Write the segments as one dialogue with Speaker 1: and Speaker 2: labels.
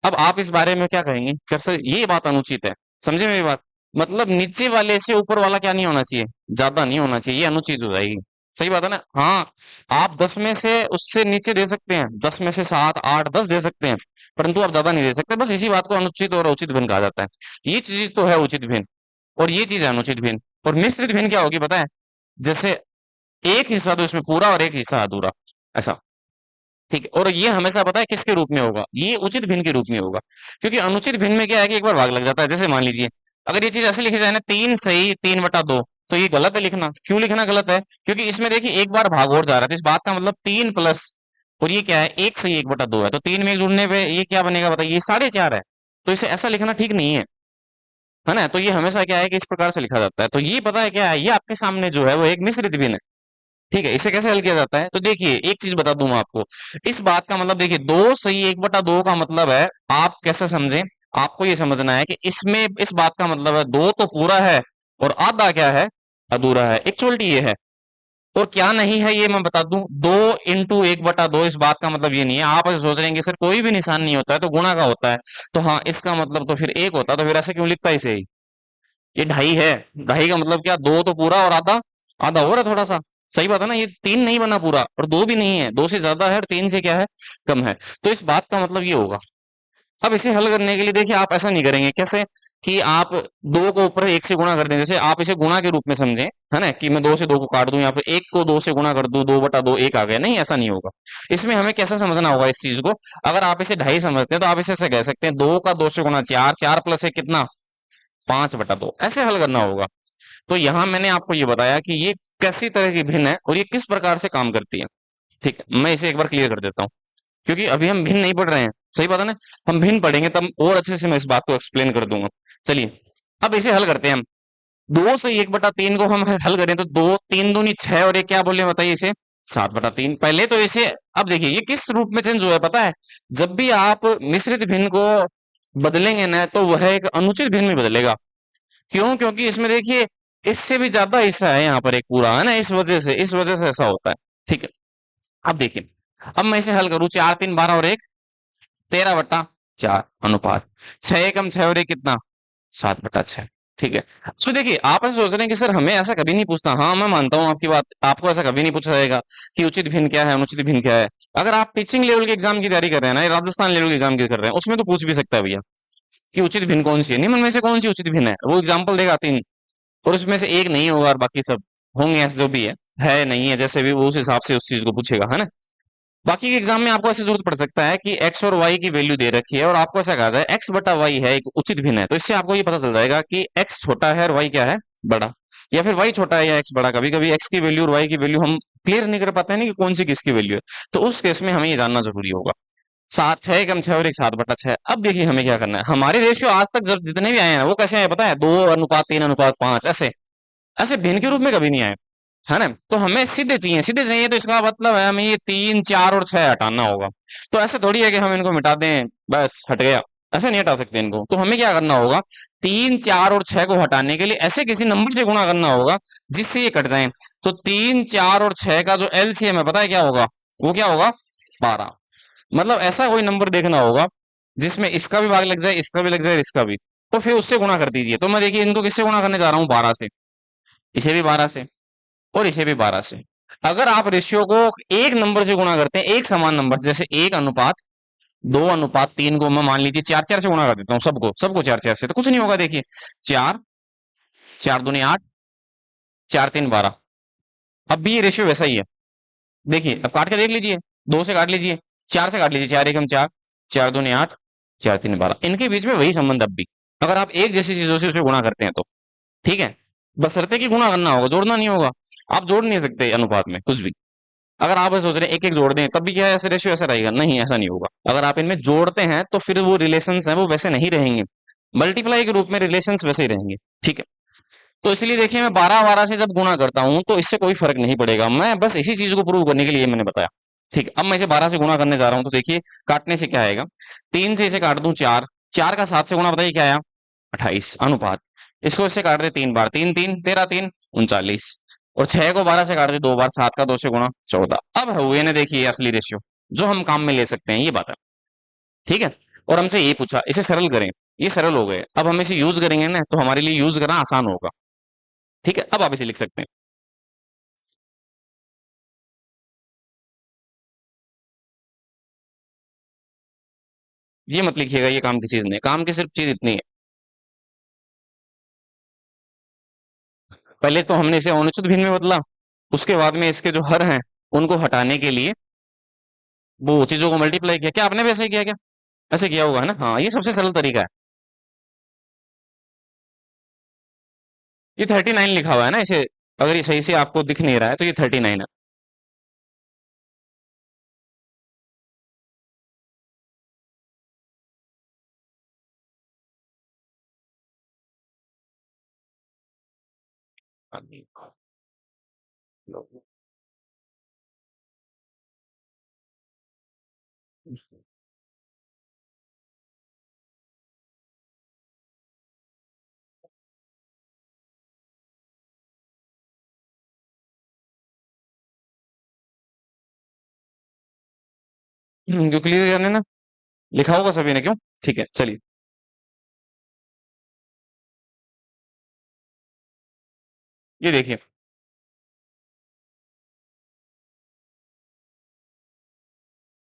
Speaker 1: अब आप इस बारे में क्या कहेंगे, कैसे ये बात अनुचित है? समझे मेरी बात? मतलब नीचे वाले से ऊपर वाला क्या नहीं होना चाहिए, ज्यादा नहीं होना चाहिए, ये अनुचित हो जाएगी। सही बात है ना? हाँ, आप 10 में से उससे नीचे दे सकते हैं, 10 में से 7 8 10 दे सकते हैं, परंतु आप ज्यादा नहीं दे सकते। बस इसी बात को अनुचित और उचित भिन्न कहा जाता है। ये चीज तो है उचित भिन्न, और ये चीज है अनुचित भिन्न। और मिश्रित भिन्न क्या होगी पता है? जैसे एक हिस्सा तो इसमें पूरा और एक हिस्सा अधूरा, ऐसा। ठीक है, और ये हमेशा पता है किसके रूप में होगा, ये उचित भिन्न के रूप में होगा। क्योंकि अनुचित भिन्न में क्या है कि एक बार भाग लग जाता है। जैसे मान लीजिए, अगर ये चीज ऐसे लिखी जाए ना, 3 सही 3/2, तो ये गलत है लिखना। क्यों लिखना गलत है? क्योंकि इसमें देखिए एक बार भाग और जा रहा है, तो इस बात का मतलब 3 प्लस, और ये क्या है, 1 सही 1/2 है, तो 3 में एक जुड़ने पे ये क्या बनेगा बताइए, ये 4.5 है। तो इसे ऐसा लिखना ठीक नहीं है ना? तो ये हमेशा क्या है कि इस प्रकार से लिखा जाता है। तो ये पता है क्या है, ये आपके सामने जो है वो एक मिश्रित भिन्न है। ठीक है, इसे कैसे हल किया जाता है? तो देखिए एक चीज बता दूं मैं आपको। इस बात का मतलब देखिए, 2 सही 1/2 का मतलब है, आप कैसे समझें, आपको ये समझना है कि इसमें इस बात का मतलब है दो तो पूरा है और आधा क्या है, अधूरा है। एक्चुअलिटी ये है, और क्या नहीं है ये मैं बता दूं। 2 × 1/2 इस बात का मतलब ये नहीं है। आप ऐसे सोच रहे हैं कि सर कोई भी निशान नहीं होता है तो गुणा का होता है, तो हाँ इसका मतलब तो फिर एक होता, तो फिर ऐसे क्यों लिखता है इसे? ये ढाई है। ढाई का मतलब क्या, दो तो पूरा और आधा, आधा और है थोड़ा सा। सही बात है ना? ये 3 नहीं बना पूरा, और 2 भी नहीं है, 2 से ज्यादा है और 3 से क्या है, कम है। तो इस बात का मतलब ये होगा। अब इसे हल करने के लिए देखिए आप ऐसा नहीं करेंगे, कैसे कि आप 2 को ऊपर 1 से गुणा कर दें। जैसे आप इसे गुणा के रूप में समझें, है ना, कि मैं 2 से 2 को काट दूं, यहाँ पे 1 को 2 से गुणा कर दूं, 2/2 1 आ गया। नहीं, ऐसा नहीं होगा। इसमें हमें कैसे समझना होगा इस चीज को? अगर आप इसे ढाई समझते हैं तो आप इसे ऐसे कह सकते हैं, 2 का 2 से गुणा 4, 4 प्लस 1 कितना, 5/2, ऐसे हल करना होगा। तो यहाँ मैंने आपको ये बताया कि ये कैसी तरह की भिन्न है और ये किस प्रकार से काम करती है। ठीक है, मैं इसे एक बार क्लियर कर देता हूँ, क्योंकि अभी हम भिन्न नहीं पढ़ रहे हैं। सही बात है ना? हम भिन्न पढ़ेंगे तब और अच्छे से मैं इस बात को एक्सप्लेन कर दूंगा। चलिए, अब इसे हल करते हैं हम। 2 से 1/3 को हम हल करें तो 2 3 दूनी 6, और ये क्या बोले बताइए इसे, 7/3। पहले तो इसे, अब देखिए ये किस रूप में चेंज हुआ है पता है? जब भी आप मिश्रित भिन्न को बदलेंगे ना, तो वह एक अनुचित भिन्न में बदलेगा। क्यों? क्योंकि इसमें देखिए इससे भी ज्यादा हिस्सा है यहाँ पर एक पूरा, है ना, इस वजह से ऐसा होता है। ठीक है, अब देखिए, अब मैं इसे हल करूं, 4 3 12 और 1 13/4 अनुपात 6 × 6 और 1 कितना, 7/6। ठीक है, तो देखिए आप ऐसे सोच रहे हैं कि सर हमें ऐसा कभी नहीं पूछता। हाँ मैं मानता हूँ आपकी बात, आपको ऐसा कभी नहीं पूछा जाएगा कि उचित भिन्न क्या है, अनुचित भिन्न क्या है। अगर आप टीचिंग लेवल के एग्जाम की तैयारी कर रहे हैं ना, या राजस्थान लेवल के एग्जाम की कर रहे हैं, उसमें तो पूछ भी सकता है भैया कि उचित भिन्न कौन सी है, निम्न में से कौन सी उचित भिन्न है। वो एग्जाम्पल देगा 3, और उसमें से एक नहीं होगा और बाकी सब होंगे, ऐसे जो भी है नहीं है, जैसे भी वो उस हिसाब से उस चीज को पूछेगा, है ना। बाकी के एग्जाम में आपको ऐसे जरूरत पड़ सकता है कि एक्स और वाई की वैल्यू दे रखी है, और आपको ऐसा कहा जाए x/y है एक उचित भिन्न है, तो इससे आपको ये पता चल जाएगा कि x छोटा है और y क्या है, बड़ा। या फिर y छोटा है या x बड़ा। कभी कभी x की वैल्यू और y की वैल्यू हम क्लियर नहीं कर पाते हैं ना कि कौन सी किसकी वैल्यू है, तो उस केस में हमें ये जानना जरूरी होगा। 6 × 6 और एक 7/6। अब देखिए हमें क्या करना है, हमारे रेशियो आज तक जब जितने भी आए हैं वो कैसे आए पता है, 2:3:5 ऐसे, ऐसे भिन्न के रूप में कभी नहीं आए, है ना। तो हमें सीधे चाहिए, सीधे चाहिए, तो इसका मतलब है हमें ये 3 4 और 6 हटाना होगा। तो ऐसे थोड़ी है कि हम इनको मिटा दें बस हट गया, ऐसे नहीं हटा सकते इनको। तो हमें क्या करना होगा, 3 4 और 6 को हटाने के लिए ऐसे किसी नंबर से गुणा करना होगा जिससे ये कट जाए। तो 3 4 और 6 का जो एलसीएम है पता है क्या होगा, वो क्या होगा, 12। मतलब ऐसा कोई नंबर देखना होगा जिसमें इसका भी भाग लग जाए, इसका भी लग जाए, इसका भी, तो फिर उससे गुणा कर दीजिए। तो मैं देखिए इनको किससे गुणा करने जा रहा हूँ, 12 से, इसे भी 12 से, और इसे भी 12 से। अगर आप रेशियो को एक नंबर से गुणा करते हैं, एक समान नंबर से, जैसे 1:2:3 को मैं मान लीजिए 4 4 से गुणा कर देता हूँ, सबको सबको 4 4 से, तो कुछ नहीं होगा। देखिए 4 4 दूनी 8, 4 3 12। अब भी ये रेशियो वैसा ही है। देखिए अब काट के देख लीजिए, 2 से काट लीजिए, 4 से काट लीजिए, 4 1 4, 4 दूनी 8, 4 3 12, इनके बीच में वही संबंध अब भी, अगर आप एक जैसी चीजों से उसे गुणा करते हैं तो। ठीक है, बशर्ते कि गुणा करना होगा, जोड़ना नहीं होगा। आप जोड़ नहीं सकते अनुपात में कुछ भी। अगर आप ऐसे सोच रहे हैं एक एक जोड़ दें तब भी क्या है, ऐसे रेशियो ऐसा रहेगा, नहीं ऐसा नहीं होगा। अगर आप इनमें जोड़ते हैं तो फिर वो रिलेशंस हैं वो वैसे नहीं रहेंगे, मल्टीप्लाई के रूप में रिलेशंस वैसे ही रहेंगे। ठीक है, तो इसलिए देखिए मैं 12 12 से जब गुणा करता हूं तो इससे कोई फर्क नहीं पड़ेगा, मैं बस इसी चीज को प्रूव करने के लिए मैंने बताया। ठीक है, अब मैं इसे 12 से गुणा करने जा रहा हूं, तो देखिए काटने से क्या आएगा, 3 से इसे काट दूं 4, 4 का 7 से गुणा बताइए क्या आया, 28 अनुपात। इसको इससे काट दे 3 बार, 3 3 13 3 39, और 6 को 12 से काट दे 2 बार, 7 का 2 से गुणा 14। अब हुए ने देखिए असली रेशियो जो हम काम में ले सकते हैं, ये बात है। ठीक है, और हमसे ये पूछा इसे सरल करें। ये सरल हो गए, अब हम इसे यूज करेंगे ना तो हमारे लिए यूज करना आसान होगा। ठीक है, अब आप इसे लिख सकते हैं। ये मत लिखिएगा ये काम की चीज नहीं, काम की सिर्फ चीज इतनी है। पहले तो हमने इसे अनुचित भिन्न में बदला, उसके बाद में इसके जो हर हैं उनको हटाने के लिए वो चीजों को मल्टीप्लाई किया। क्या आपने भी ऐसे ही किया क्या? ऐसे किया होगा है ना? हाँ, ये सबसे सरल तरीका है। ये 39 लिखा हुआ है ना इसे, अगर ये सही से आपको दिख नहीं रहा है तो ये 39 है। क्यों क्लियर करने ना, लिखा होगा सभी ने क्यों? ठीक है चलिए। ये देखिए,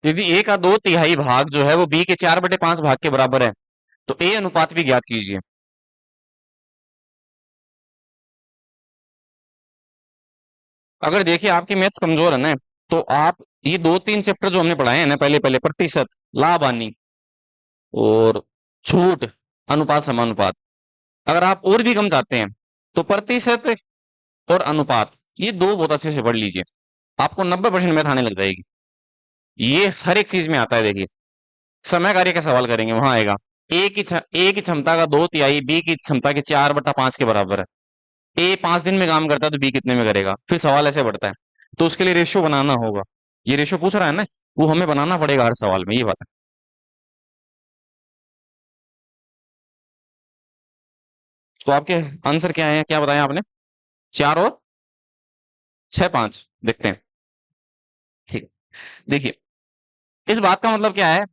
Speaker 1: यदि ए का 2/3 भाग जो है वो बी के 4/5 भाग के बराबर है तो ए अनुपात भी ज्ञात कीजिए। अगर देखिए आपकी मैथ्स कमजोर है ना, तो आप ये 2-3 चैप्टर जो हमने पढ़ाए हैं ना, पहले पहले प्रतिशत, लाभ हानि और छूट, अनुपात समानुपात, अगर आप और भी कम चाहते हैं तो प्रतिशत और अनुपात, ये दो बहुत अच्छे से पढ़ लीजिए, आपको 90% मैथ आने लग जाएगी। ये हर एक चीज में आता है। देखिए, समय कार्य का सवाल करेंगे वहां आएगा, ए की क्षमता का 2/3 बी की क्षमता के 4/5 के बराबर है। ए 5 दिन में काम करता है तो बी कितने में करेगा? फिर सवाल ऐसे बढ़ता है, तो उसके लिए रेशियो बनाना होगा। ये रेशियो पूछ रहा है ना, वो हमें बनाना पड़ेगा हर सवाल में, ये बात है। तो आपके आंसर क्या है, क्या बताया आपने? 4 और 6 5 देखते हैं। ठीक है, देखिए, इस बात का मतलब क्या है?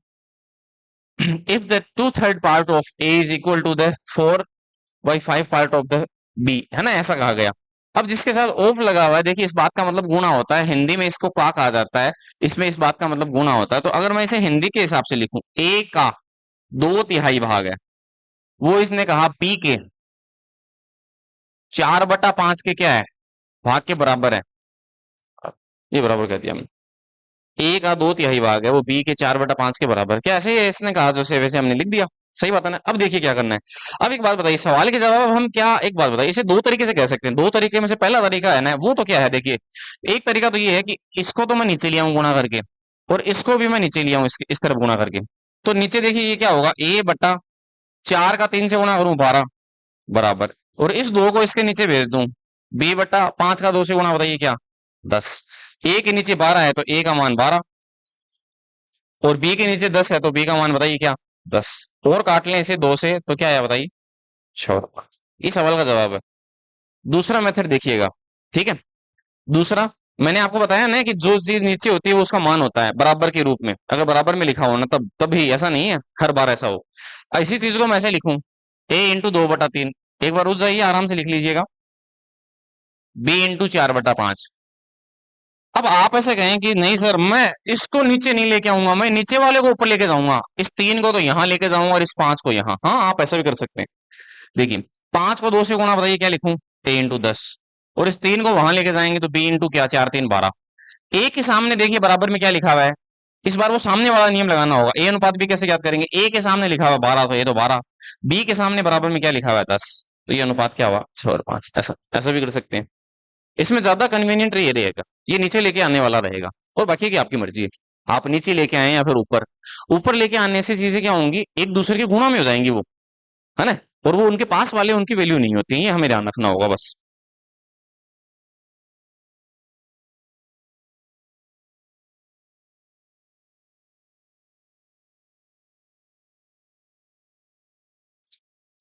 Speaker 1: If the 2/3 part of A is equal to the 4/5 part of the B, है ना, ऐसा कहा गया। अब जिसके साथ ऑफ लगा हुआ है, देखिए इस बात का मतलब गुणा होता है, हिंदी में इसको क्या कहा जाता है? इसमें इस बात का मतलब गुणा होता है। तो अगर मैं इसे हिंदी के हिसाब से लिखूं, ए का 2/3 भाग है, वो इसने कहा बी के 4/5 के क्या है, भाग के बराबर है। ये बराबर कर दिया हमने। ए का 2/3 भाग है वो बी के 4/5 के बराबर, क्या ऐसे ही इसने कहा जैसे वैसे हमने लिख दिया। सही बात है ना? अब देखिए क्या करना है। अब एक बात बताइए, सवाल के जवाब हम क्या, एक बात बताइए, इसे दो तरीके से कह सकते हैं। दो तरीके में से पहला तरीका है ना, वो तो क्या है? देखिए, एक तरीका तो ये है कि इसको तो मैं नीचे लिया हूं गुणा करके, और इसको भी मैं नीचे लिया हूं इस तरफ गुणा करके। तो नीचे देखिए ये क्या होगा, A/4 का 3 से गुणा करूं 12 बराबर, और इस 2 को इसके नीचे भेज दूं, B/5 का 2 से गुणा, बताइए क्या? 10। ए के नीचे 12 है तो ए का मान 12, और बी के नीचे 10 है तो बी का मान बताइए क्या? 10। और काट लें इसे 2 से तो क्या है बताइए? 6। इस सवाल का जवाब है। दूसरा मेथड देखिएगा, ठीक है। दूसरा, मैंने आपको बताया ना कि जो चीज नीचे होती है वो उसका मान होता है बराबर के रूप में, अगर बराबर में लिखा हो ना तब तभी, ऐसा नहीं है हर बार ऐसा हो। इसी चीज को मैं ऐसे लिखूं, A × 2/3, एक बार रुक जाइए, आराम से लिख लीजिएगा, B × 4/5। अब आप ऐसे कहें कि नहीं सर, मैं इसको नीचे नहीं लेके आऊंगा, मैं नीचे वाले को ऊपर लेके जाऊंगा, इस 3 को तो यहां लेके जाऊंगा और इस 5 को यहां। हाँ, आप ऐसा भी कर सकते हैं। देखिए, 5 को 2 से गुणा, बताइए क्या लिखूं? A × 10। और इस 3 को वहां लेके जाएंगे तो B इंटू क्या, 4×3 = 12। ए के सामने देखिए बराबर में क्या लिखा हुआ है, इस बार वो सामने वाला नियम लगाना होगा। ए अनुपात भी कैसे ज्ञात करेंगे? ए के सामने लिखा हुआ 12 तो ये तो 12, बी के सामने बराबर में क्या लिखा हुआ है 10, तो ये अनुपात क्या हुआ, 6 और 5। ऐसा ऐसा भी कर सकते हैं। इसमें ज्यादा कन्वीनियंट ये रहेगा, ये नीचे लेके आने वाला रहेगा, और बाकी की आपकी मर्जी है, आप नीचे लेके आए या फिर ऊपर। ऊपर लेके आने से चीजें क्या होंगी, एक दूसरे के गुणा में हो जाएंगी वो, है ना, और वो उनके पास वाले उनकी वैल्यू नहीं होती है, ये हमें ध्यान रखना होगा बस।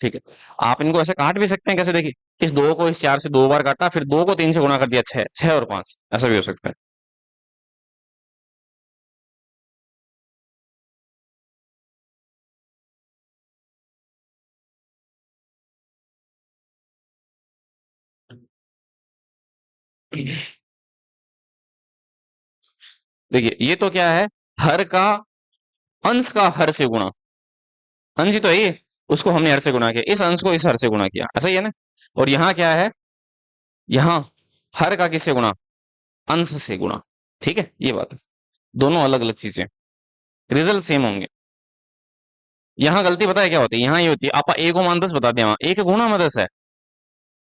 Speaker 1: ठीक है, आप इनको ऐसे काट भी सकते हैं, कैसे? देखिए, इस 2 को इस 4 से 2 बार काटा, फिर 2 को 3 से गुणा कर दिया, 6, 6 और 5, ऐसा भी हो सकता है। देखिए ये तो क्या है, हर का अंश का हर से गुणा, अंश ही तो है ये, उसको हमने हर से गुणा किया, इस अंश को इस हर से गुणा किया, ऐसा ही है ना। और यहाँ क्या है, यहाँ हर का किससे गुणा, अंश से गुणा। ठीक है, ये बात है, दोनों अलग अलग चीजें, रिजल्ट सेम होंगे। यहाँ गलती पता है क्या होती है, यहाँ ये होती है आप ए को मान 10 बता दिया, वहां ए के गुणा में 10 है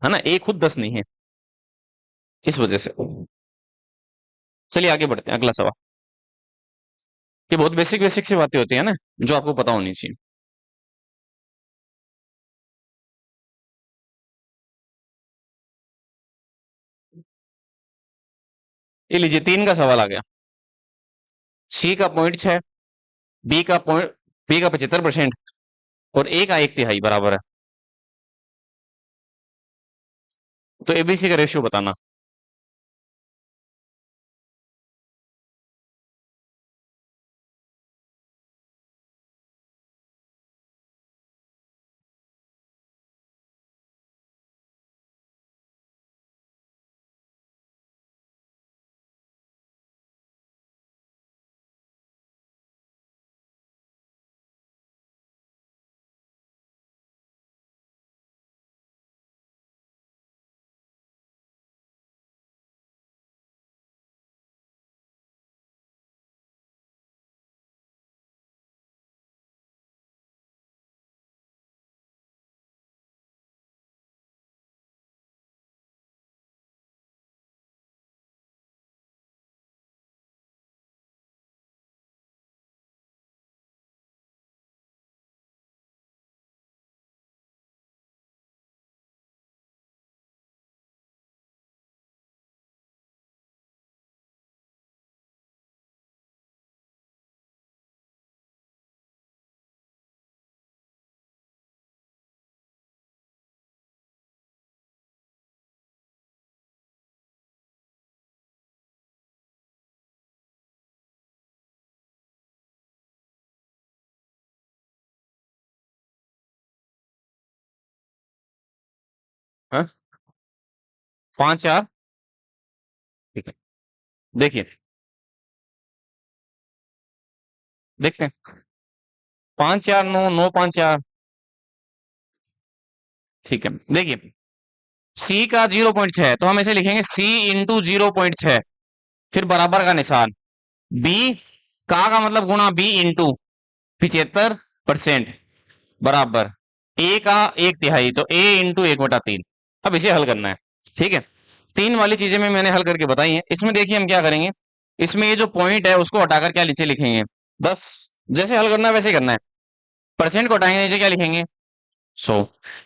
Speaker 1: ना, ए खुद 10 नहीं है, इस वजह से। चलिए आगे बढ़ते हैं, अगला सवाल। ये बहुत बेसिक बेसिक सी बातें होती है ना, जो आपको पता होनी चाहिए। ये लीजिए 3 का सवाल आ गया। सी का पॉइंट 6, बी का पॉइंट, बी का 75% और ए का 1/3 बराबर है, तो एबीसी का रेशियो बताना। हाँ, 5 4, ठीक है। देखिए, देखते हैं, 5 4 9, 9 5 4, ठीक है। देखिए सी का 0.6 तो हम इसे लिखेंगे सी इंटू 0.6, फिर बराबर का निशान, बी का मतलब गुणा बी इंटू 75% बराबर ए का 1/3, तो ए इंटू 1/3। अब इसे हल करना है, ठीक है। 3 वाली चीजें में मैंने हल करके बताई हैं, इसमें देखिए हम क्या करेंगे, इसमें ये जो पॉइंट है उसको हटाकर क्या नीचे लिखेंगे 10, जैसे हल करना है वैसे करना है। परसेंट को हटाएंगे, नीचे क्या लिखेंगे 100।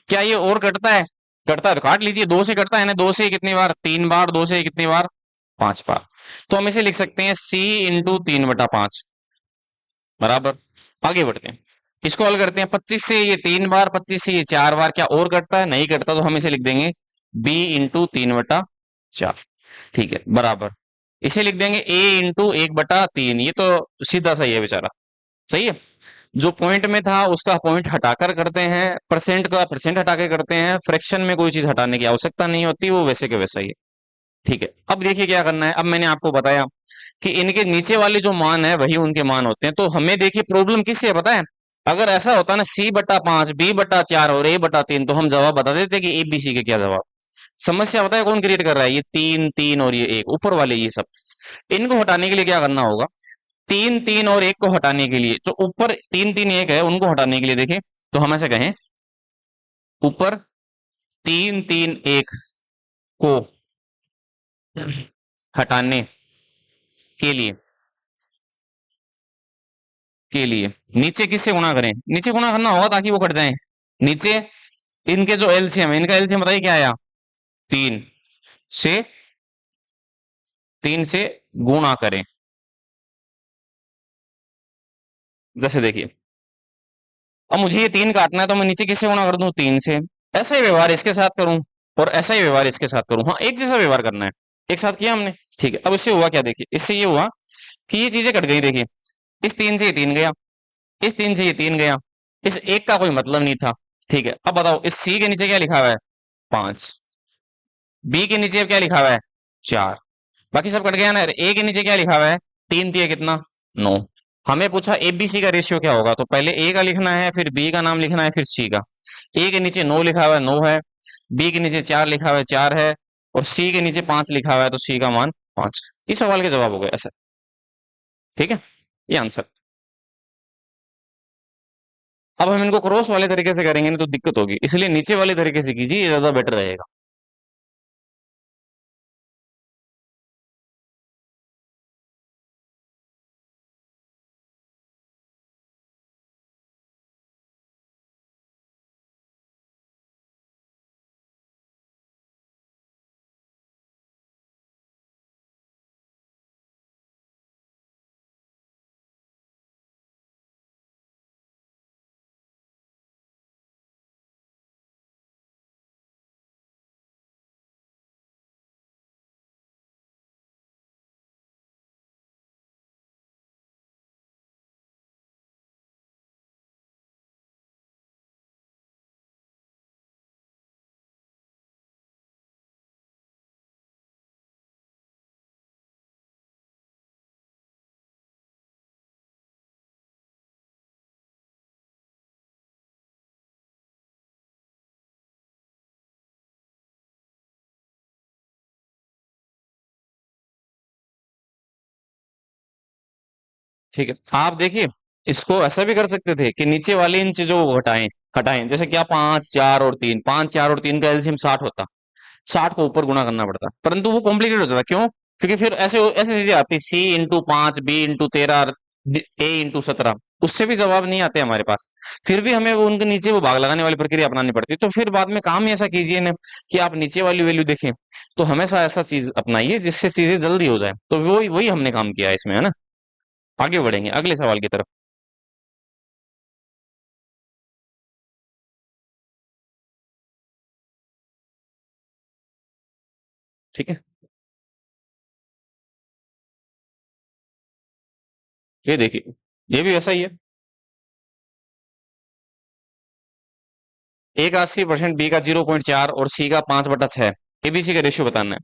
Speaker 1: क्या ये और कटता है, कटता है तो काट लीजिए, 2 से कटता है ना, 2 से कितनी बार 3 बार, 2 से कितनी बार 5 बार, तो हम इसे लिख सकते हैं सी इंटू 3/5 बराबर। आगे बढ़ते हैं, इसको हल करते हैं, 25 से ये 3 बार, 25 से ये 4 बार, क्या और कटता है, नहीं कटता, तो हम इसे लिख देंगे बी इंटू 3/4, ठीक है बराबर। इसे लिख देंगे ए इंटू 1/3, ये तो सीधा सा ही है बेचारा, सही है। जो पॉइंट में था उसका पॉइंट हटाकर करते हैं, परसेंट का परसेंट हटा के करते हैं, फ्रैक्शन में कोई चीज हटाने की आवश्यकता नहीं होती, वो वैसे के वैसा ही है, ठीक है। अब देखिए क्या करना है, अब मैंने आपको बताया कि इनके नीचे वाले जो मान है वही उनके मान होते हैं, तो हमें देखिए प्रॉब्लम किससे है पता है, अगर ऐसा होता ना C/5 B/4 और A/3, तो हम जवाब बता देते कि ABC के क्या जवाब। समस्या पता है कौन क्रिएट कर रहा है, ये 3 3 और ये 1 ऊपर वाले, ये सब इनको हटाने के लिए क्या करना होगा, 3 3 और 1 को हटाने के लिए, जो ऊपर 3 3 1 है उनको हटाने के लिए, देखें तो हम ऐसे कहें, ऊपर 3 3 1 को हटाने के लिए नीचे किससे गुणा करें, नीचे गुणा करना होगा ताकि वो कट जाए। नीचे इनके जो एलसीएम है, इनका एलसीएम बताइए क्या आया, 3 से 3 से गुणा करें। जैसे देखिए, अब मुझे ये 3 काटना है तो मैं नीचे किससे गुणा कर दूं, 3 से। ऐसा ही व्यवहार इसके साथ करूं और ऐसा ही व्यवहार इसके साथ करूं, हाँ एक जैसा व्यवहार करना है, एक साथ किया हमने, ठीक है। अब इससे हुआ क्या, देखिए इससे ये हुआ कि ये चीजें कट गई, देखिए इस 3 से ये 3 गया, इस 3 से ये 3 गया, इस एक का कोई मतलब नहीं था, ठीक है। अब बताओ इस सी के नीचे क्या लिखा हुआ है, 5, बी के नीचे अब क्या लिखा हुआ है 4, बाकी सब कट गया ना। ए के नीचे क्या लिखा हुआ है, 3 दिए कितना, 9। हमें पूछा एबीसी का रेशियो क्या होगा, तो पहले ए का लिखना है, फिर बी का नाम लिखना है, फिर सी का। ए के नीचे 9 लिखा हुआ है, 9 है। बी के नीचे 4 लिखा हुआ है, 4 है। और सी के नीचे 5 लिखा हुआ है, तो सी का मान 5। इस सवाल के जवाब हो गए ऐसा। ठीक है, ये आंसर। अब हम इनको क्रॉस वाले तरीके से करेंगे ना तो दिक्कत होगी, इसलिए नीचे वाले तरीके से कीजिए, ये ज्यादा बेटर रहेगा। ठीक है, आप देखिए, इसको ऐसा भी कर सकते थे कि नीचे वाली इन चीजों को घटाएं, हटाएं। जैसे क्या, 5 4 और 3, 5 4 और 3 का एलसीएम 60 होता, 60 को ऊपर गुणा करना पड़ता, परंतु वो कॉम्प्लिकेटेड हो जाता। क्यों? क्योंकि फिर ऐसे ऐसे चीजें आती, C × 5, B × 13, A × 17, उससे भी जवाब नहीं आते हमारे पास। फिर भी हमें वो उनके नीचे वो भाग लगाने वाली प्रक्रिया अपनानी पड़ती है। तो फिर बाद में काम ही ऐसा कीजिए ना कि आप नीचे वाली वैल्यू देखें, तो हमेशा ऐसा चीज अपनाइए जिससे चीजें जल्दी हो जाए। तो वही वही हमने काम किया है इसमें, है ना। आगे बढ़ेंगे अगले सवाल की तरफ। ठीक है, ये देखिए, ये भी वैसा ही है। ए का 80%, बी का 0.4 और सी का 5/6, एबीसी का रेशियो बताना है।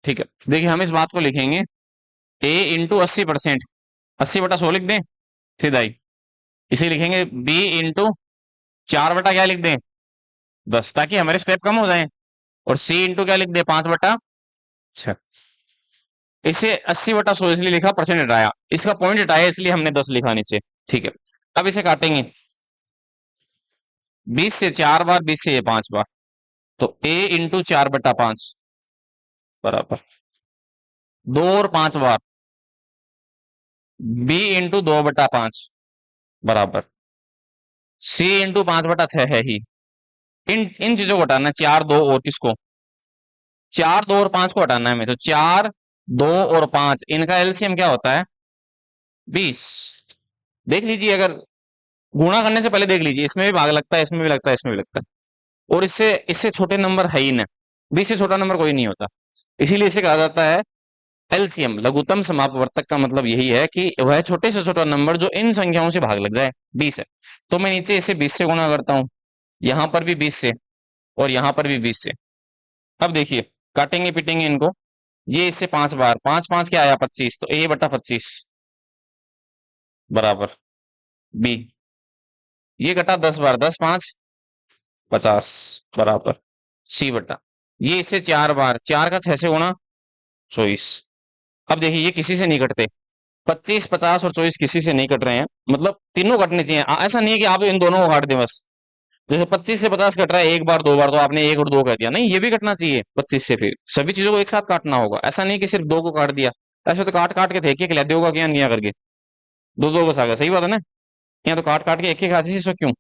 Speaker 1: ठीक है, देखिए हम इस बात को लिखेंगे, A × 80%, 80/100 लिख दें, सीधा ही। इसे लिखेंगे B × 4 बटा क्या लिख दें, 10, ताकि हमारे स्टेप कम हो जाएं। और C × क्या लिख दें, 5/6। इसे 80/100 इसलिए लिखा, परसेंट हटाया, इसका पॉइंट हटाया, इसलिए हमने 10 लिखा नीचे। ठीक है, अब इसे काटेंगे, 20 से 4 बार, 20 से ये 5 बार, तो A × 4/5 बराबर 2 और 5 बार, B × 2/5 बराबर C × 5/6 है ही। इन इन चीजों को हटाना है, 4 2 और किसको, 4 2 और 5 को हटाना है हमें। तो 4 2 और 5, इनका एलसीएम क्या होता है, 20। देख लीजिए, अगर गुणा करने से पहले देख लीजिए, इसमें भी भाग लगता है, इसमें भी लगता है, इसमें भी लगता है। और इससे इससे छोटे नंबर है ही ना, 20 से छोटा नंबर कोई नहीं होता। इसीलिए इसे कहा जाता है एलसीएम, लघुत्तम समापवर्तक। का मतलब यही है कि वह छोटे से छोटा नंबर जो इन संख्याओं से भाग लग जाए, 20 है। तो मैं नीचे इसे 20 से गुणा करता हूं, यहां पर भी 20 से, और यहां पर भी 20 से। अब देखिए, काटेंगे पीटेंगे इनको, ये इससे 5 बार, 5 5 क्या आया, 25, तो A/25 बराबर बी। ये कटा 10 बार, 10 5 50 बराबर C बटा, ये इससे 4 बार, 4 का 6 से गुणा, 24। अब देखिए ये किसी से नहीं कटते, 25, 50 और 24 किसी से नहीं कट रहे हैं, मतलब तीनों कटने चाहिए। ऐसा नहीं है कि आप इन दोनों को काट दें बस। जैसे 25 से 50 कट रहा है एक बार दो बार, तो आपने एक और दो कर दिया, नहीं ये भी कटना चाहिए 25 से, फिर सभी चीजों को एक साथ काटना होगा। ऐसा नहीं कि सिर्फ दो को काट दिया, ऐसे तो काट काट के थे एक ले होगा क्या नहीं करके, दो दो बस आ गया, सही बात है ना। यहाँ तो काट काट के एक एक हाथी से, क्यों?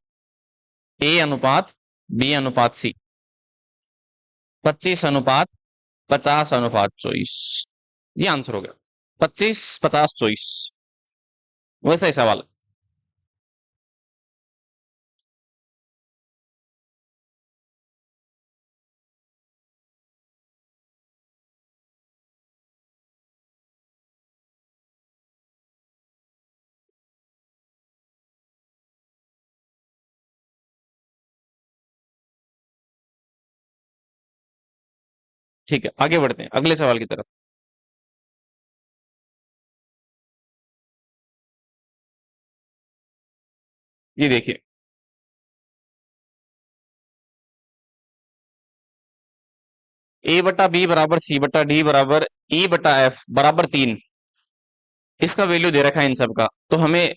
Speaker 1: ए अनुपात बी अनुपात सी, 25 अनुपात 50 अनुपात 24, ये आंसर हो गया। 25, 50, 24, वैसा ही सवाल है। ठीक है, आगे बढ़ते हैं अगले सवाल की तरफ। ये देखिए, ए बटा बी बराबर सी बटा डी बराबर ई बटा एफ बराबर 3, इसका वैल्यू दे रखा है इन सब का, तो हमें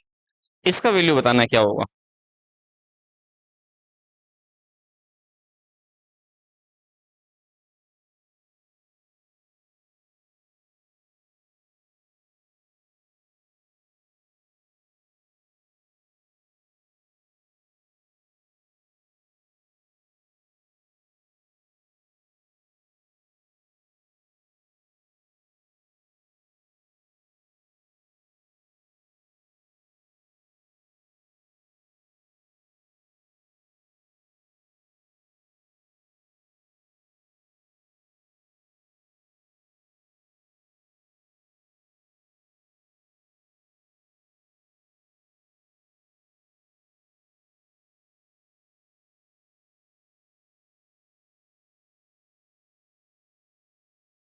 Speaker 1: इसका वैल्यू बताना है क्या होगा।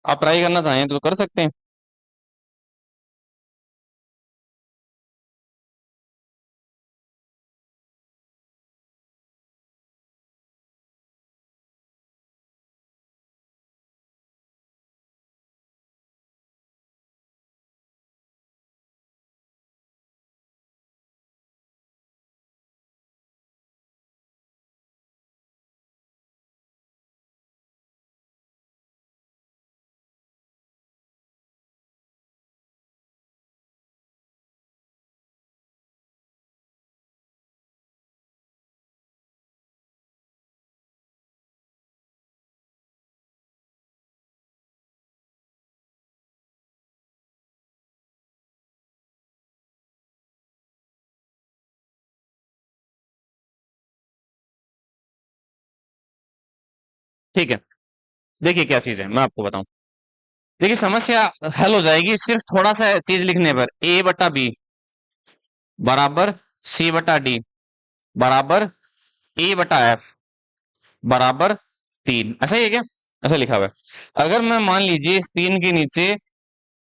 Speaker 1: आप ट्राई करना चाहें तो कर सकते हैं। ठीक है, देखिए क्या चीज है मैं आपको बताऊं। देखिए समस्या हल हो जाएगी सिर्फ थोड़ा सा चीज लिखने पर, ए बटा बी बराबर सी बटा डी बराबर ए बटा एफ बराबर 3, ऐसा ही है क्या? ऐसा लिखा हुआ है। अगर मैं मान लीजिए इस 3 के नीचे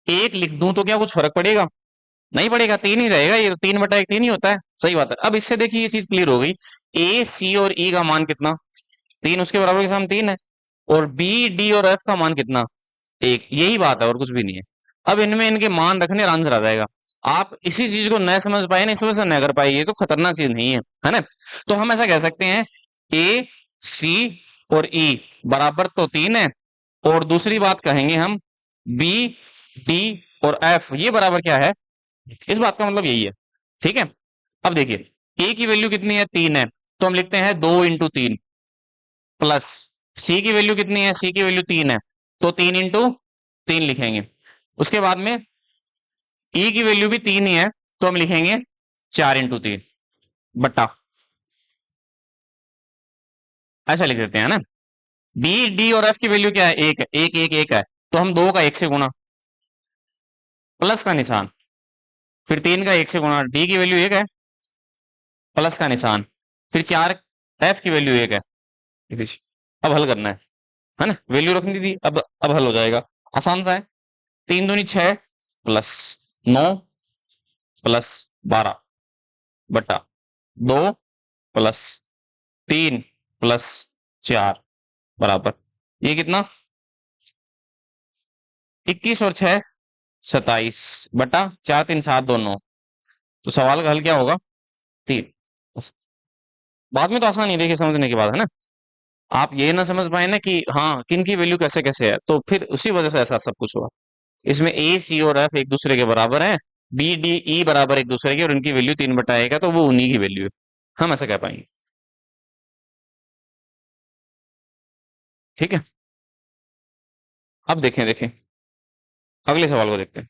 Speaker 1: एक लिख दूं तो क्या कुछ फर्क पड़ेगा? नहीं पड़ेगा, 3 ही रहेगा, ये तो 3/1 3 ही होता है। सही बात है। अब इससे देखिए ये चीज क्लियर हो गई, ए सी और ई का मान कितना? 3, उसके बराबर के सामने 3 है। और बी डी और एफ का मान कितना? 1, यही बात है और कुछ भी नहीं है। अब इनमें इनके मान रखने और आंसर आ जाएगा। आप इसी चीज को न समझ पाए ना, इस वजह से न कर पाए, ये तो खतरनाक चीज नहीं है ना। तो हम ऐसा कह सकते हैं, ए सी और ई बराबर तो 3 है, और दूसरी बात कहेंगे हम, बी डी और एफ ये बराबर क्या है? इस बात का मतलब यही है। ठीक है। अब देखिए, ए की वैल्यू कितनी है? 3 है, तो हम लिखते हैं 2 × 3 प्लस सी की वैल्यू कितनी है? सी की वैल्यू 3 है, तो 3 × 3 लिखेंगे। उसके बाद में ई की वैल्यू भी 3 ही है, तो हम लिखेंगे 4 × 3 बट्टा, ऐसा लिख देते हैं ना। बी डी और एफ की वैल्यू क्या है? 1 है, 1 1 1 है, तो हम 2 का 1 से गुणा, प्लस का निशान, फिर 3 का 1 से गुणा, डी की वैल्यू 1 है, प्लस का निशान, फिर 4, एफ की वैल्यू 1 है। अब हल करना है ना, वैल्यू रखनी थी, अब हल हो जाएगा, आसान सा है। 3 दूनी 6 प्लस 9 प्लस 12 बटा 2 प्लस 3 प्लस 4 बराबर, ये कितना? 21 और 6 27 बटा 4 3 7 2 9। तो सवाल का हल क्या होगा? 3। बस। बाद में तो आसान ही देखिए, समझने की बात है ना। आप ये ना समझ पाए ना कि हाँ किन की वैल्यू कैसे कैसे है, तो फिर उसी वजह से ऐसा सब कुछ हुआ। इसमें ए सी और एफ एक दूसरे के बराबर हैं, बी डी ई बराबर एक दूसरे के, और इनकी वैल्यू 3/1 है, तो वो उन्हीं की वैल्यू है। हम ऐसा कह पाएंगे। ठीक है। अब देखें देखें, अगले सवाल को देखते हैं।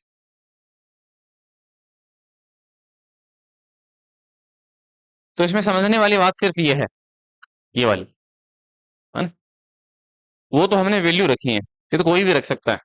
Speaker 1: तो इसमें समझने वाली बात सिर्फ ये है, ये वाली, है ना? वो तो हमने वैल्यू रखी है, ये तो कोई भी रख सकता है।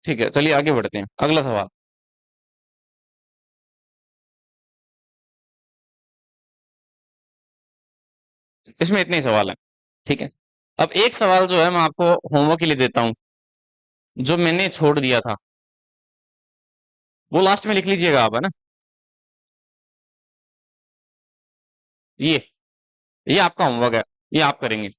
Speaker 1: ठीक है, चलिए आगे बढ़ते हैं, अगला सवाल। इसमें इतने ही सवाल है। ठीक है। अब एक सवाल जो है मैं आपको होमवर्क के लिए देता हूं, जो मैंने छोड़ दिया था, वो लास्ट में लिख लीजिएगा आप, है ना? ये ये आपका होमवर्क है, ये आप करेंगे।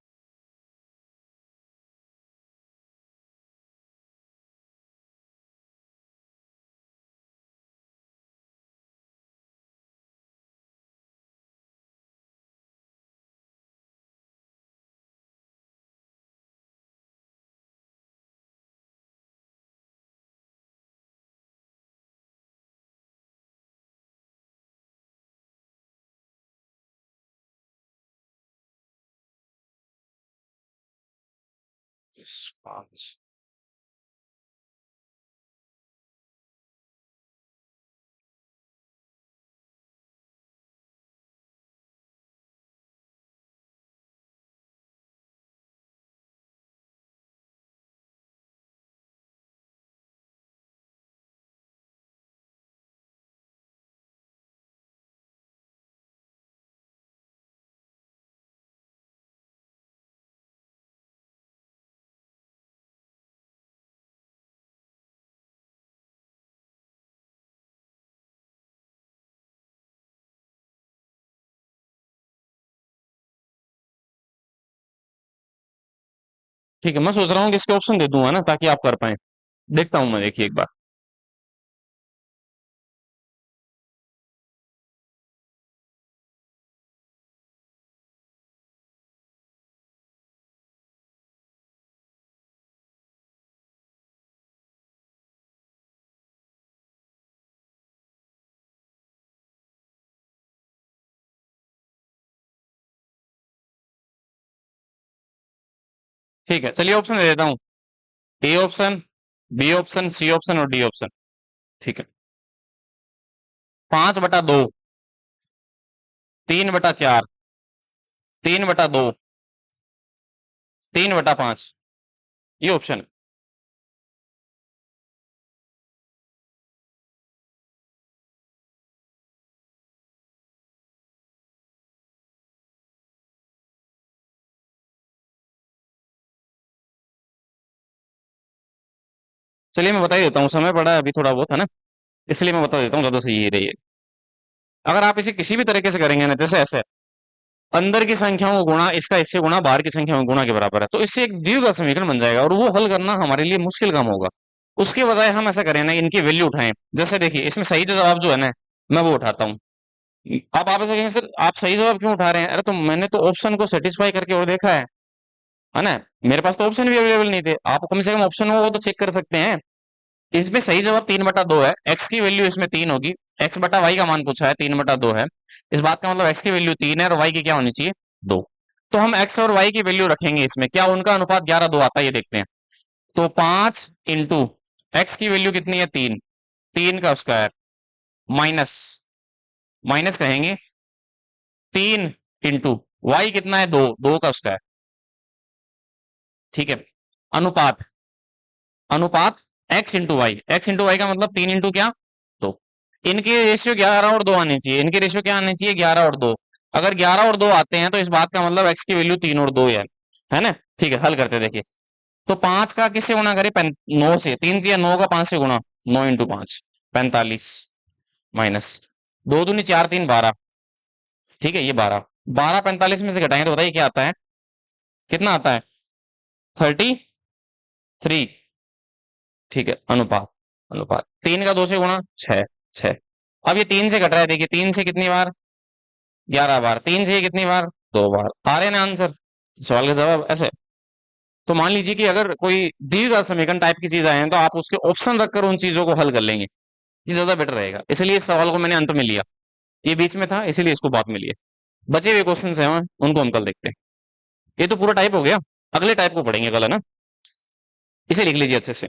Speaker 1: पाँच। ठीक है, मैं सोच रहा हूँ कि इसके ऑप्शन दे दूंगा ना, ताकि आप कर पाए। देखता हूं मैं, देखिए एक बार। ठीक है, चलिए ऑप्शन दे देता हूँ। A option, B option, C option और डी ऑप्शन। ठीक है। 5/2, 3/4, 3/2, 3/5, ये ऑप्शन है। चलिए मैं बता ही देता हूँ, समय पड़ा है अभी थोड़ा बहुत, है ना? इसलिए मैं बता देता हूँ, ज्यादा सही रही है। अगर आप इसे किसी भी तरीके से करेंगे ना, जैसे ऐसे, अंदर की संख्याओं को गुणा इसका इससे गुणा बाहर की संख्याओं को गुणा के बराबर है, तो इससे एक द्विघात समीकरण बन जाएगा, और वो हल करना हमारे लिए मुश्किल काम होगा। उसके बजाय हम ऐसा करें ना, इनकी वैल्यू उठाएं। जैसे देखिए, इसमें सही जवाब जो है ना, मैं वो उठाता हूँ। अब आप ऐसा कहेंगे, सर आप सही जवाब क्यों उठा रहे हैं? अरे तो मैंने तो ऑप्शन को सेटिस्फाई करके और देखा है ना? मेरे पास तो ऑप्शन भी अवेलेबल नहीं थे, आप कम से कम ऑप्शन हो वो तो चेक कर सकते हैं। इसमें सही जवाब 3/2 है, एक्स की वैल्यू इसमें 3 होगी। एक्स बटा वाई का मान पूछा है, 3/2 है। इस बात का मतलब एक्स की वैल्यू 3 है और वाई की क्या होनी चाहिए? 2। तो हम एक्स और वाई की वैल्यू रखेंगे इसमें, क्या उनका अनुपात 11:2 आता है, ये देखते हैं। तो 5 इंटू एक्स की वैल्यू कितनी है? 3, 3 का स्क्वायर, माइनस, माइनस कहेंगे 3 इंटू वाई कितना है? 2, 2 का स्क्वायर। ठीक है। अनुपात, अनुपात एक्स इंटू वाई का मतलब 3 इंटू क्या, 2। इनके रेशियो 11 और 2 आने चाहिए, इनके रेशियो क्या आने चाहिए, 11 और 2। अगर 11 और 2 आते हैं तो इस बात का मतलब एक्स की वैल्यू 3 और 2 है ना। ठीक है, हल करते हैं, देखिए। तो 5 का किससे गुणा करें, 9 से, 3 3 9 का 5 से गुणा, 9 इंटू 5, 45, माइनस 2 दूनी 4 3 12। ठीक है, ये 12 12 45 में से घटाएंगे तो बताइए क्या आता है, कितना आता है, 33। ठीक है, अनुपात, अनुपात 3 का 2 से गुणा, 6 6। अब ये 3 से घट रहा है, देखिए 3 से कितनी बार, 11 बार, 3 से ये कितनी बार, 2 बार। आ रहे हैं ना आंसर, सवाल का जवाब ऐसे। तो मान लीजिए कि अगर कोई दी हुआ समीकरण टाइप की चीज आए हैं तो आप उसके ऑप्शन रखकर उन चीजों को हल कर लेंगे, ये ज्यादा बेटर रहेगा। इसलिए इस सवाल को मैंने अंत में लिया, ये बीच में था इसीलिए इसको बाद में लिया। बचे हुए क्वेश्चन हैं उनको हम कल देखते हैं। ये तो पूरा टाइप हो गया, अगले टाइप को पढ़ेंगे कल, है ना। इसे लिख लीजिए अच्छे से।